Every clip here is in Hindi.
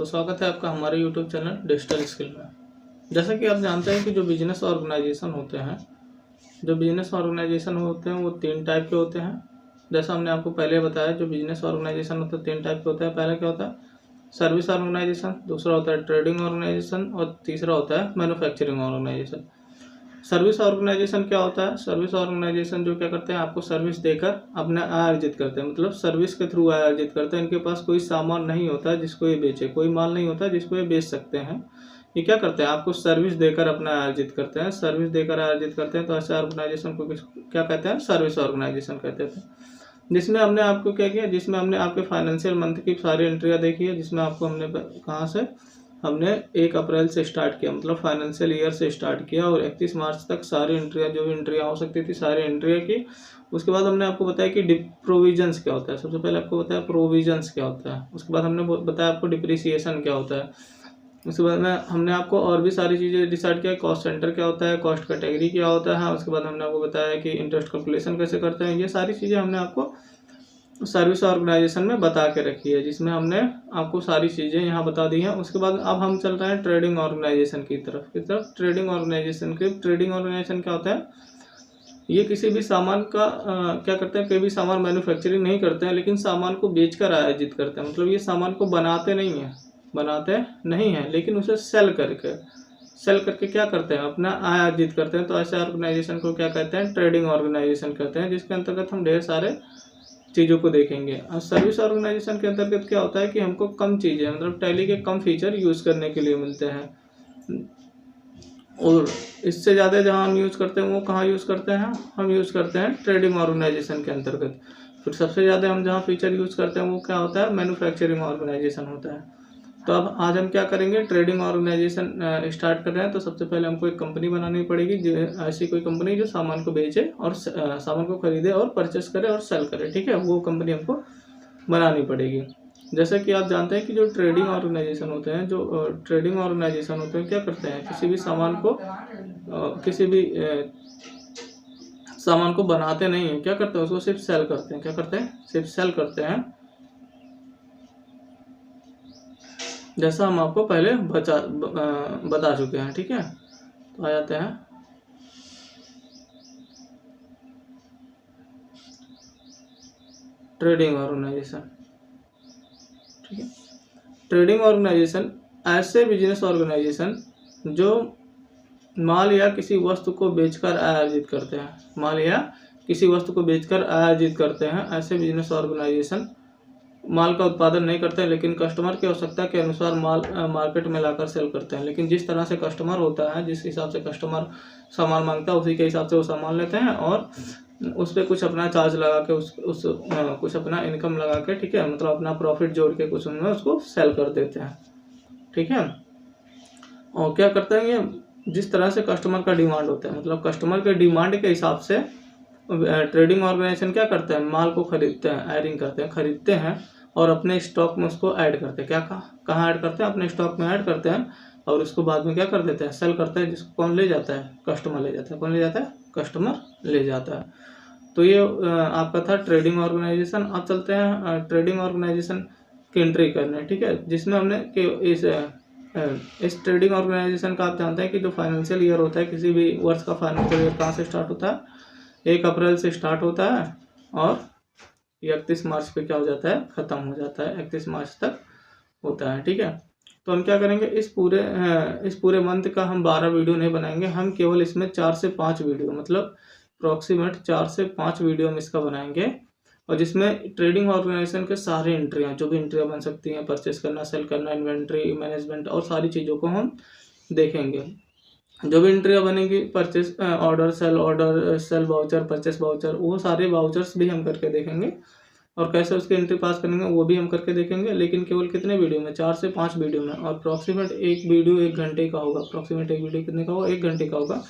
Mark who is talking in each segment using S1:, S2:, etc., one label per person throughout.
S1: दोस्तों, स्वागत है आपका हमारे यूट्यूब चैनल डिजिटल स्किल में। जैसा कि आप जानते हैं कि जो बिजनेस ऑर्गेनाइजेशन होते हैं वो 3 टाइप के होते हैं। जैसा हमने आपको पहले बताया, जो बिजनेस ऑर्गेनाइजेशन होते हैं 3 टाइप के होते हैं। पहला क्या होता है? सर्विस ऑर्गेनाइजेशन, दूसरा होता है ट्रेडिंग ऑर्गेनाइजेशन और तीसरा होता है मैन्युफैक्चरिंग ऑर्गेनाइजेशन। सर्विस ऑर्गेनाइजेशन क्या होता है? सर्विस ऑर्गेनाइजेशन जो क्या करते हैं, आपको सर्विस देकर अपना आय अर्जित करते हैं, मतलब सर्विस के थ्रू आय अर्जित करते हैं। इनके पास कोई सामान नहीं होता है जिसको ये बेचे, कोई माल नहीं होता है जिसको ये बेच सकते हैं। ये क्या करते हैं? आपको सर्विस देकर अपना आय अर्जित करते हैं। सर्विस देकर आय अर्जित करते हैं तो ऐसे ऑर्गेनाइजेशन को क्या कहते हैं? सर्विस ऑर्गेनाइजेशन कहते हैं। जिसमें हमने आपको क्या किया, जिसमें हमने आपके फाइनेंशियल मंथ की सारी एंट्रियाँ देखी है, जिसमें आपको हमने कहाँ से, हमने 1 अप्रैल से स्टार्ट किया, मतलब फाइनेंशियल ईयर से स्टार्ट किया और 31 मार्च तक सारी एंट्रियाँ, जो भी एंट्रियाँ हो सकती थी सारी एंट्रियाँ की। उसके बाद हमने आपको बताया कि प्रोविजंस क्या होता है। सबसे पहले आपको बताया प्रोविजंस क्या होता है। उसके बाद हमने बताया आपको डिप्रिसिएशन क्या होता है। उसके बाद में हमने आपको और भी सारी चीज़ें डिसाइड किया। कॉस्ट सेंटर क्या होता है, कॉस्ट कैटेगरी क्या होता है। उसके बाद हमने आपको बताया कि इंटरेस्ट कैलकुलेशन कैसे करते हैं। ये सारी चीज़ें हमने आपको सर्विस ऑर्गेनाइजेशन में बता के रखी है, जिसमें हमने आपको सारी चीज़ें यहाँ बता दी हैं। उसके बाद अब हम चल रहे हैं ट्रेडिंग ऑर्गेनाइजेशन की तरफ। ट्रेडिंग ऑर्गेनाइजेशन क्या होता है? ये किसी भी सामान का क्या करते हैं, कोई भी सामान मैन्युफैक्चरिंग नहीं करते हैं, लेकिन सामान को बेचकर आय अर्जित करते हैं। मतलब ये सामान को बनाते नहीं हैं, लेकिन उसे सेल करके क्या करते हैं, अपना आय अर्जित करते हैं। तो ऐसे ऑर्गेनाइजेशन को क्या कहते हैं? ट्रेडिंग ऑर्गेनाइजेशन कहते हैं, जिसके अंतर्गत हम ढेर सारे चीज़ों को देखेंगे। और सर्विस ऑर्गेनाइजेशन के अंतर्गत क्या होता है कि हमको कम चीज़ें, मतलब टैली के कम फीचर यूज़ करने के लिए मिलते हैं, और इससे ज़्यादा जहाँ हम यूज़ करते हैं वो कहाँ यूज़ करते हैं? हम यूज़ करते हैं ट्रेडिंग ऑर्गेनाइजेशन के अंतर्गत। फिर सबसे ज़्यादा हम जहाँ फीचर यूज़ करते हैं वो क्या होता है? मैन्युफैक्चरिंग ऑर्गेनाइजेशन होता है। तो अब आज हम क्या करेंगे? ट्रेडिंग ऑर्गेनाइजेशन स्टार्ट कर रहे हैं। तो सबसे पहले हमको एक कंपनी बनानी पड़ेगी, ऐसी कोई कंपनी जो सामान को बेचे और सामान को खरीदे और परचेस करे और सेल करे। ठीक है, वो कंपनी हमको बनानी पड़ेगी। जैसे कि आप जानते हैं कि जो ट्रेडिंग ऑर्गेनाइजेशन होते हैं, क्या करते हैं? किसी भी सामान को बनाते नहीं है, क्या करते हैं? उसको सिर्फ सेल करते हैं। क्या करते हैं? सिर्फ सेल करते हैं। जैसा हम आपको पहले बता चुके हैं। ठीक है, तो आ जाते हैं ट्रेडिंग ऑर्गेनाइजेशन। ठीक है, ट्रेडिंग ऑर्गेनाइजेशन ऐसे बिजनेस ऑर्गेनाइजेशन जो माल या किसी वस्तु को बेचकर आय अर्जित करते हैं। ऐसे बिजनेस ऑर्गेनाइजेशन माल का उत्पादन नहीं करते हैं, लेकिन कस्टमर की आवश्यकता के अनुसार माल मार्केट में लाकर सेल करते हैं। लेकिन जिस तरह से कस्टमर होता है, जिस हिसाब से कस्टमर सामान मांगता है, उसी के हिसाब से वो सामान लेते हैं और उस पर कुछ अपना चार्ज लगा के कुछ अपना इनकम लगा के, ठीक है, मतलब अपना प्रॉफिट जोड़ के कुछ उनमें उसको सेल कर देते हैं। ठीक है, और क्या करते हैं ये? जिस तरह से कस्टमर का डिमांड होता है, मतलब कस्टमर के डिमांड के हिसाब से ट्रेडिंग ऑर्गेनाइजेशन क्या करते हैं? माल को खरीदते हैं, हायरिंग करते हैं, खरीदते हैं और अपने स्टॉक में उसको ऐड करते हैं। कहाँ ऐड करते हैं? अपने स्टॉक में ऐड करते हैं और उसको बाद में क्या कर देते हैं? सेल करते हैं। जिसको कौन ले जाता है? कस्टमर ले जाता है। कौन ले जाता है? कस्टमर ले जाता है। तो ये आपका था ट्रेडिंग ऑर्गेनाइजेशन। अब चलते हैं ट्रेडिंग ऑर्गेनाइजेशन की एंट्री करने। ठीक है, जिसमें हमने कि इस ट्रेडिंग ऑर्गेनाइजेशन का आप जानते हैं कि जो फाइनेंशियल ईयर होता है, किसी भी वर्ष का फाइनेंशियल ईयर कहाँ से स्टार्ट होता है? 1 अप्रैल से स्टार्ट होता है और 31 मार्च पे क्या हो जाता है? ख़त्म हो जाता है। 31 मार्च तक होता है। ठीक है, तो हम क्या करेंगे? इस पूरे मंथ का हम 12 वीडियो नहीं बनाएंगे, हम केवल इसमें 4 से 5 वीडियो, मतलब अप्रॉक्सीमेट 4 से 5 वीडियो हम इसका बनाएंगे, और जिसमें ट्रेडिंग ऑर्गेनाइजेशन के सारे एंट्रियाँ, जो भी एंट्रियाँ बन सकती हैं, परचेस करना, सेल करना, इन्वेंट्री मैनेजमेंट और सारी चीज़ों को हम देखेंगे। जो भी एंट्रियाँ बनेगी, purchase order, cell voucher, purchase voucher, वो सारे वाउचर्स भी हम करके देखेंगे और कैसे उसकी एंट्री पास करेंगे वो भी हम करके देखेंगे। लेकिन केवल कितने वीडियो में? 4 से 5 वीडियो में। और अप्रॉक्सीमेट एक वीडियो 1 घंटे का होगा। अप्रॉक्सीमेट एक वीडियो कितने का होगा? 1 घंटे का होगा।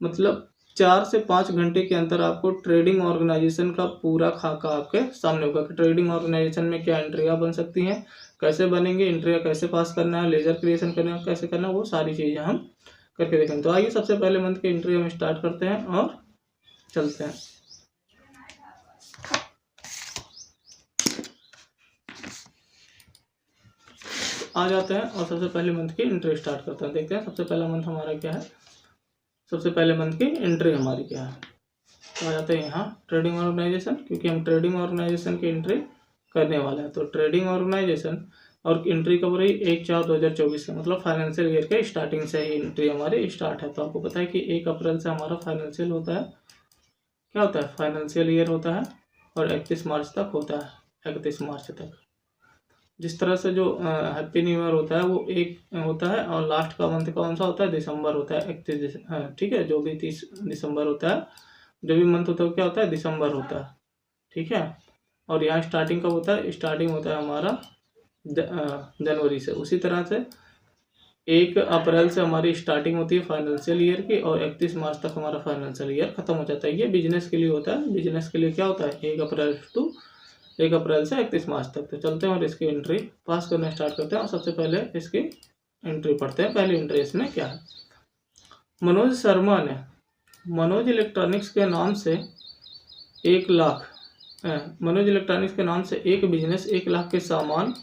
S1: मतलब 4 से 5 घंटे के अंदर आपको ट्रेडिंग ऑर्गेनाइजेशन का पूरा खाका आपके सामने होगा कि ट्रेडिंग ऑर्गेनाइजेशन में क्या एंट्रियाँ बन सकती हैं, कैसे बनेंगे, एंट्रियाँ कैसे पास करना है, लेजर क्रिएशन करना है, कैसे करना है, वो सारी चीज़ें हम करके देखेंगे। तो आइए सबसे पहले मंथ की एंट्री हम स्टार्ट करते हैं और चलते हैं। आ जाते हैं और सबसे पहले मंथ की एंट्री स्टार्ट करते हैं। देखते हैं सबसे पहला मंथ हमारा क्या है। सबसे पहले मंथ की एंट्री हमारी क्या है, तो आ जाते हैं यहाँ ट्रेडिंग ऑर्गेनाइजेशन, क्योंकि हम ट्रेडिंग ऑर्गेनाइजेशन की एंट्री करने वाले हैं। तो ट्रेडिंग ऑर्गेनाइजेशन और एंट्री कब रही 1/4/2024 से, मतलब फाइनेंशियल ईयर के स्टार्टिंग से ही एंट्री हमारी स्टार्ट है। तो आपको पता है कि 1 अप्रैल से हमारा फाइनेंशियल होता है, क्या होता है, फाइनेंशियल ईयर होता है, और 31 मार्च तक होता है, 31 मार्च तक। जिस तरह से जो हैप्पी न्यू ईयर होता है वो एक होता है, और लास्ट का मंथ कौन सा होता है, दिसंबर होता है, 31 ठीक है, जो भी 30 दिसंबर होता है, जो भी मंथ होता है क्या होता है, दिसंबर होता है, ठीक है। और यहाँ स्टार्टिंग कब होता है, स्टार्टिंग होता है हमारा जनवरी से। उसी तरह से 1 अप्रैल से हमारी स्टार्टिंग होती है फाइनेंशियल ईयर की, और 31 मार्च तक हमारा फाइनेंशियल ईयर खत्म हो जाता है। ये बिजनेस के लिए होता है। बिजनेस के लिए क्या होता है, 1 अप्रैल से 31 मार्च तक। तो चलते हैं और इसकी एंट्री पास करना स्टार्ट करते हैं, और सबसे पहले इसकी एंट्री पढ़ते हैं। पहली एंट्री इसमें क्या है, मनोज शर्मा ने मनोज इलेक्ट्रॉनिक्स के नाम से 1 लाख मनोज इलेक्ट्रॉनिक्स के नाम से एक बिजनेस 1 लाख के सामान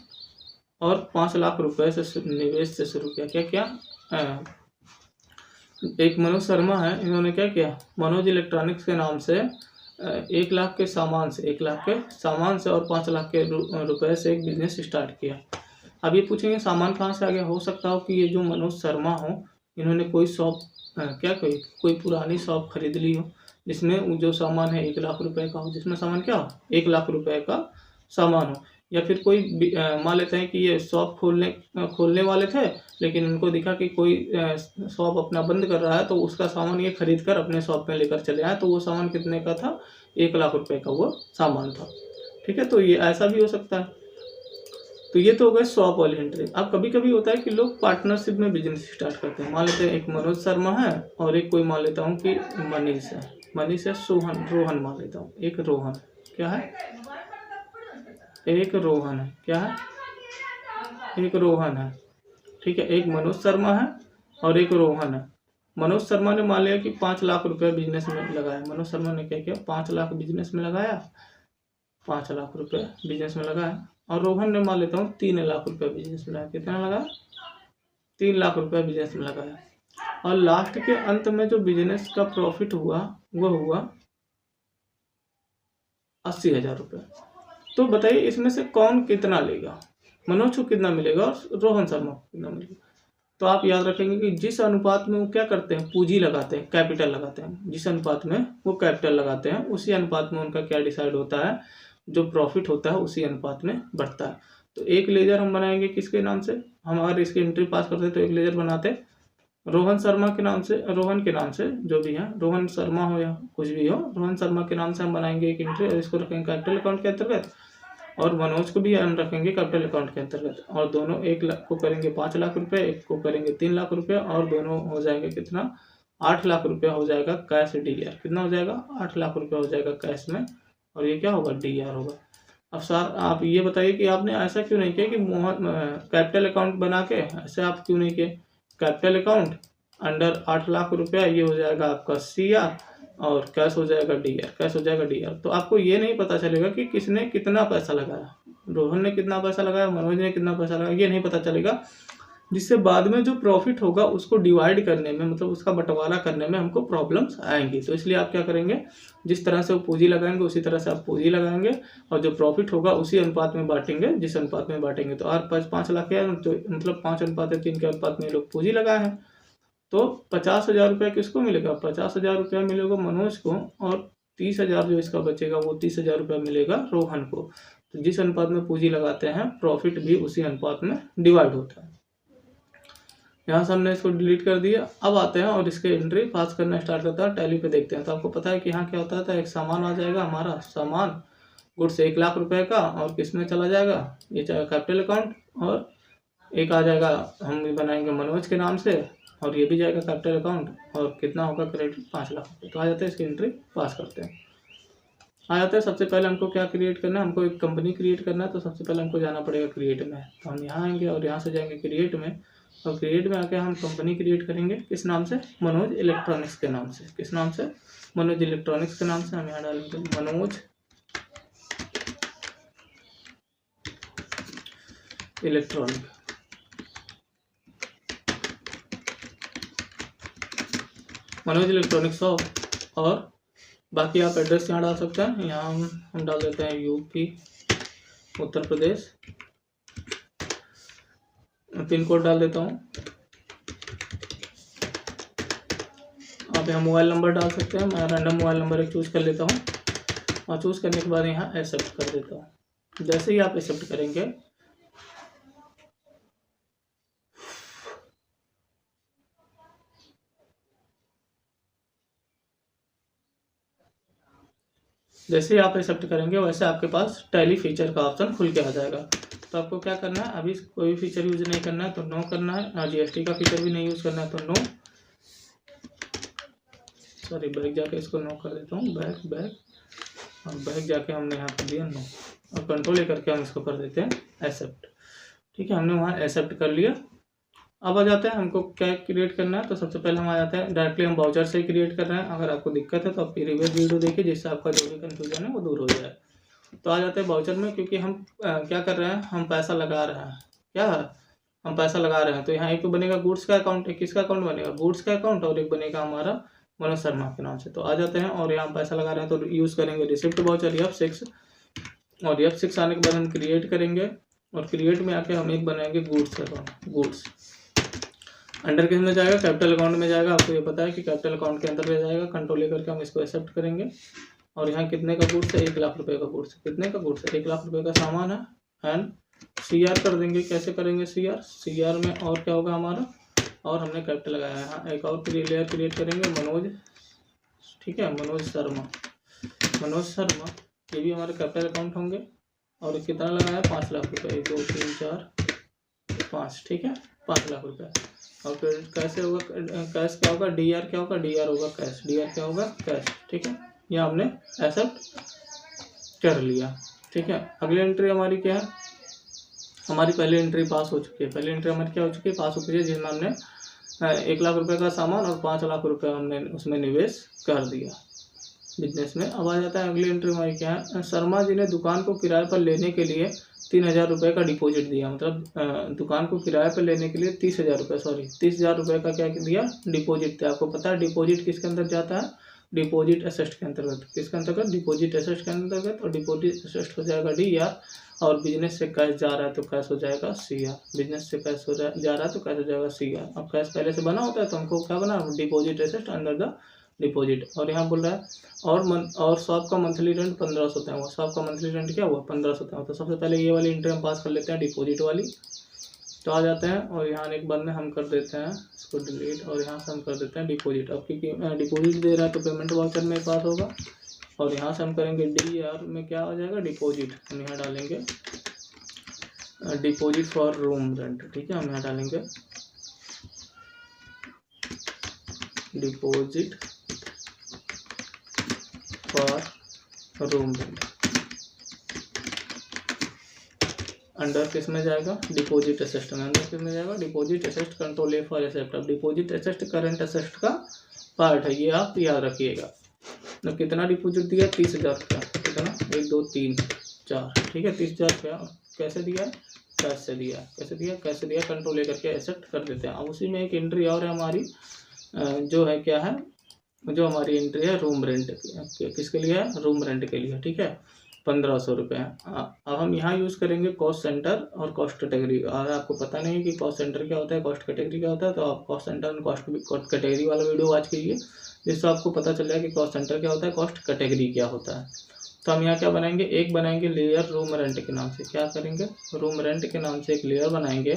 S1: और 5 लाख रुपए से निवेश से शुरू किया। क्या क्या एक मनोज शर्मा है, इन्होंने क्या किया, मनोज इलेक्ट्रॉनिक्स के नाम से 1 लाख के सामान से और 5 लाख के रुपए से एक बिजनेस स्टार्ट किया। अब ये पूछेंगे सामान कहाँ से आ गया। हो सकता हो कि ये जो मनोज शर्मा हो, इन्होंने कोई शॉप कोई पुरानी शॉप खरीद ली हो, जिसमें जो सामान है 1 लाख रुपए का हो, जिसमें सामान क्या हो, 1 लाख रुपए का सामान हो। या फिर कोई मान लेते हैं कि ये शॉप खोलने वाले थे, लेकिन उनको दिखा कि कोई शॉप अपना बंद कर रहा है, तो उसका सामान ये खरीद कर अपने शॉप में लेकर चले आए। तो वो सामान कितने का था, 1 लाख रुपए का वो सामान था, ठीक है। तो ये ऐसा भी हो सकता है। तो ये तो हो गए शॉप वाली एंट्री। अब कभी कभी होता है कि लोग पार्टनरशिप में बिजनेस स्टार्ट करते हैं। मान लेते हैं एक मनोज शर्मा है और एक कोई मान लेता हूँ कि मनीष है, रोहन मान लेता हूँ, एक रोहन क्या है, एक रोहन है, क्या है, एक रोहन है, ठीक है। एक मनोज शर्मा है और एक रोहन है। मनोज शर्मा ने मान लिया कि 5 लाख रुपए बिजनेस में लगाया। मनोज शर्मा ने क्या किया, 5 लाख बिजनेस में लगाया, 5 लाख रुपए बिजनेस में लगाया। और रोहन ने मान लेता हूँ 3 लाख रुपए बिजनेस में लगाया। कितना लगाया, 3 लाख रुपए बिजनेस में लगाया। और लास्ट के अंत में जो बिजनेस का प्रॉफिट हुआ वो हुआ 80,000 रुपये। तो बताइए इसमें से कौन कितना लेगा, मनोज को कितना मिलेगा और रोहन शर्मा को कितना मिलेगा। तो आप याद रखेंगे कि जिस अनुपात में वो क्या करते हैं, पूंजी लगाते हैं, कैपिटल लगाते हैं, जिस अनुपात में वो कैपिटल लगाते हैं उसी अनुपात में उनका क्या डिसाइड होता है, जो प्रॉफिट होता है उसी अनुपात में बढ़ता है। तो एक लेजर हम बनाएंगे किसके नाम से, हम अगर इसकी एंट्री पास करते तो एक लेजर बनाते रोहन शर्मा के नाम से, रोहन के नाम से, जो भी है, रोहन शर्मा हो या कुछ भी हो, रोहन शर्मा के नाम से हम बनाएंगे एक एंट्री और इसको रखेंगे कैपिटल अकाउंट के अंतर्गत, और मनोज को भी हम रखेंगे कैपिटल अकाउंट के अंतर्गत। और दोनों 1 लाख को करेंगे 5 लाख रुपए, एक को करेंगे 3 लाख रुपए, और दोनों हो जाएंगे कितना, 8 लाख रुपया हो जाएगा कैश डीआर। कितना हो जाएगा, 8 लाख रुपया हो जाएगा कैश में, और ये क्या होगा, डीआर होगा। अब सर आप ये बताइए कि आपने ऐसा क्यों नहीं किया कि कैपिटल अकाउंट बना के, ऐसे आप क्यों नहीं किए, कैपिटल अकाउंट अंडर 8 लाख रुपया, ये हो जाएगा आपका सीआर, और कैश हो जाएगा डीआर। तो आपको ये नहीं पता चलेगा कि किसने कितना पैसा लगाया, रोहन ने कितना पैसा लगाया, मनोज ने कितना पैसा लगाया, ये नहीं पता चलेगा। जिससे बाद में जो प्रॉफिट होगा उसको डिवाइड करने में, मतलब उसका बंटवारा करने में हमको प्रॉब्लम्स आएंगी। तो इसलिए आप क्या करेंगे, जिस तरह से वो पूंजी लगाएंगे उसी तरह से आप पूंजी लगाएंगे, और जो प्रॉफिट होगा उसी अनुपात में बांटेंगे, जिस अनुपात में बांटेंगे। तो 5 लाख है, तो मतलब 5:3 के अनुपात में लोग पूंजी लगाए हैं। तो 50,000 रुपया किसको मिलेगा, 50,000 रुपया मिलेगा मनोज को, और 30,000 जो इसका बचेगा वो 30,000 रुपया मिलेगा रोहन को। तो जिस अनुपात में पूंजी लगाते हैं प्रॉफिट भी उसी अनुपात में डिवाइड होता है। यहाँ से हमने इसको डिलीट कर दिया। अब आते हैं और इसके एंट्री पास करना स्टार्ट करता है, टैली पे देखते हैं। तो आपको पता है कि यहाँ क्या होता था, एक सामान आ जाएगा हमारा, सामान गुड्स 1 लाख रुपए का, और किसमें चला जाएगा, ये जाएगा कैपिटल अकाउंट, और एक आ जाएगा हम भी बनाएंगे मनोज के नाम से, और ये भी जाएगा कैपिटल अकाउंट, और कितना होगा क्रेडिट 5 लाख रुपये। तो आ जाते हैं, इसकी एंट्री पास करते हैं। आ जाता है, सबसे पहले हमको क्या क्रिएट करना है, हमको एक कंपनी क्रिएट करना है। तो सबसे पहले हमको जाना पड़ेगा क्रिएट में। तो हम यहाँ आएंगे और यहाँ से जाएंगे क्रिएट में, और क्रिएट में आके हम कंपनी क्रिएट करेंगे किस नाम से, मनोज इलेक्ट्रॉनिक्स के नाम से। किस नाम से, मनोज इलेक्ट्रॉनिक्स के नाम से। हम यहाँ डालेंगे Manoj electronic, Manoj electronic shop. और बाकी आप एड्रेस यहाँ डाल सकते हैं। यहाँ हम डाल देते हैं UP Uttar Pradesh, pin code डाल देता हूँ। आप यहाँ मोबाइल नंबर डाल सकते हैं। मैं रैंडम मोबाइल नंबर एक चूज़ कर लेता हूँ और चूज़ करने के बाद यहाँ एक्सेप्ट कर देता हूँ। जैसे ही आप एक्सेप्ट करेंगे वैसे आपके पास टैली फीचर का ऑप्शन खुल के आ जाएगा। तो आपको क्या करना है, अभी कोई फीचर यूज़ नहीं करना है तो नो करना है, और जीएसटी का फीचर भी नहीं यूज़ करना है तो नो। सॉरी, बैक जाके इसको नो कर देता हूँ, बैक और बैक जाके हमने यहाँ कर दिया नो, और कंट्रोल लेकर के हम इसको कर देते हैं एक्सेप्ट। ठीक है, हमने वहाँ एक्सेप्ट कर लिया। अब आ जाते हैं हमको क्या क्रिएट करना है। तो सबसे पहले हम आ जाते हैं डायरेक्टली हम वाउचर से ही क्रिएट कर रहे हैं। अगर आपको दिक्कत है तो आप प्रीवियस वीडियो देखिए, जिससे आपका जो भी कन्फ्यूजन है वो दूर हो जाए। तो आ जाते हैं वाउचर में, क्योंकि हम क्या कर रहे हैं, हम पैसा लगा रहे हैं। क्या है, हम पैसा लगा रहे हैं। तो यहाँ एक तो बनेगा गुड्स का अकाउंट, एक किसका अकाउंट बनेगा, गुड्स का अकाउंट, और एक बनेगा हमारा मनोज शर्मा के नाम से। तो आ जाते हैं और यहाँ पैसा लगा रहे हैं तो यूज़ करेंगे रिसिप्ट वाउचर F6, और F6 आने के बाद हम क्रिएट करेंगे, और क्रिएट में आके हम एक बनाएंगे गुड्स अकाउंट। गुड्स अंडर किस में जाएगा, कैपिटल अकाउंट में जाएगा। आपको ये पता है कि कैपिटल अकाउंट के अंदर में जाएगा। कंट्रोल लेकर के हम इसको एक्सेप्ट करेंगे। और यहाँ कितने का गुड्स है, 1 लाख रुपए का गुड्स। कितने का गुड्स है, 1 लाख रुपए का सामान है। एंड CR कर देंगे। कैसे करेंगे CR में और क्या होगा हमारा, और हमने कैपिटल लगाया है। यहाँ एक और लेयर क्रिएट करेंगे, मनोज। ठीक है, मनोज शर्मा, ये भी हमारे कैपिटल अकाउंट होंगे। और कितना लगाया है, 5 लाख रुपये, 1 2 3 4 5। ठीक है, 5 लाख रुपये। और फिर कैसे होगा, कैश क्या होगा, DR क्या होगा, DR होगा कैश, DR क्या होगा कैश। ठीक है, ये हमने एक्सेप्ट कर लिया। ठीक है, अगली एंट्री हमारी क्या है, हमारी पहली एंट्री पास हो चुकी है। पहली एंट्री हमारी क्या हो चुकी है, पास हो चुकी है, जिसमें हमने 1 लाख रुपए का सामान और 5 लाख रुपए हमने उसमें निवेश कर दिया बिजनेस में। अब आ जाता है अगली एंट्री हमारी क्या है, शर्मा जी ने दुकान को किराए पर लेने के लिए 30,000 रुपये का डिपॉजिट दिया। मतलब दुकान को किराए पर लेने के लिए 30,000 रुपये, 30,000 रुपये का क्या दिया, डिपॉजिट दिया। आपको पता है डिपॉजिट किसके अंदर जाता है, डिपॉजिट असेस्ट के अंतर्गत। किसके अंतर्गत, डिपॉजिट असेस्ट के अंतर्गत। और डिपॉजिट असेस्ट हो जाएगा DR, और बिजनेस से कैश जा रहा है तो कैश हो जाएगा CR। बिजनेस से कैश जा रहा है तो कैश हो जाएगा CR। अब कैश पहले से बना होता है तो हमको क्या बना, deposit asset under the deposit. और यहाँ बोल रहा है और शॉप का मंथली रेंट 1500 तय हुआ। शॉप का मंथली रेंट क्या हुआ, 1500 तय हुआ। तो सबसे पहले ये वाली एंट्री हम पास कर लेते हैं, डिपॉजिट वाली। तो आ जाते हैं और यहाँ आने के बाद में हम कर देते हैं इसको डिलीट, और यहाँ से हम कर देते हैं डिपॉजिट। अब क्योंकि डिपॉजिट दे रहा है तो पेमेंट वाउचर में पास होगा। और यहाँ से हम करेंगे DR में क्या आ जाएगा, डिपॉजिट। हम यहाँ डालेंगे डिपॉजिट फॉर रूम रेंट। ठीक है, हम यहाँ डालेंगे deposit for room rent. Under किस में जाएगा, डिपॉजिट असेस्ट में। अंदर किस में जाएगा, deposit asset. Control A for accept. अब डिपॉजिट असेस्ट करंट असेस्ट का पार्ट है, ये आप याद रखिएगा। तो कितना डिपॉजिट दिया, 30,000 का। कितना, 1 2 3 4। ठीक है, 30,000 रुपया। कैसे दिया, कैश से दिया। कैसे दिया, कैश से दिया। कंट्रोल लेकर के एक्सेप्ट कर देते हैं। अब उसी में एक एंट्री और है हमारी, जो है क्या है, जो हमारी एंट्री है रूम रेंट। किसके लिए है, रूम रेंट के लिए। ठीक है, 1500 रुपये। अब हम यहाँ यूज़ करेंगे कॉस्ट सेंटर और कॉस्ट कैटेगरी। और आपको पता नहीं कि कॉस्ट सेंटर क्या होता है, कॉस्ट कैटेगरी क्या होता है, तो आप कॉस्ट सेंटर और कॉस्ट कैटेगरी वाला वीडियो वॉच कीजिए, जिससे आपको पता चल जाए कि कॉस्ट सेंटर क्या होता है, कॉस्ट कैटेगरी क्या होता है। तो हम यहाँ क्या बनाएंगे, एक बनाएंगे लेयर रूम रेंट के नाम से। क्या करेंगे, रूम रेंट के नाम से एक लेयर बनाएंगे,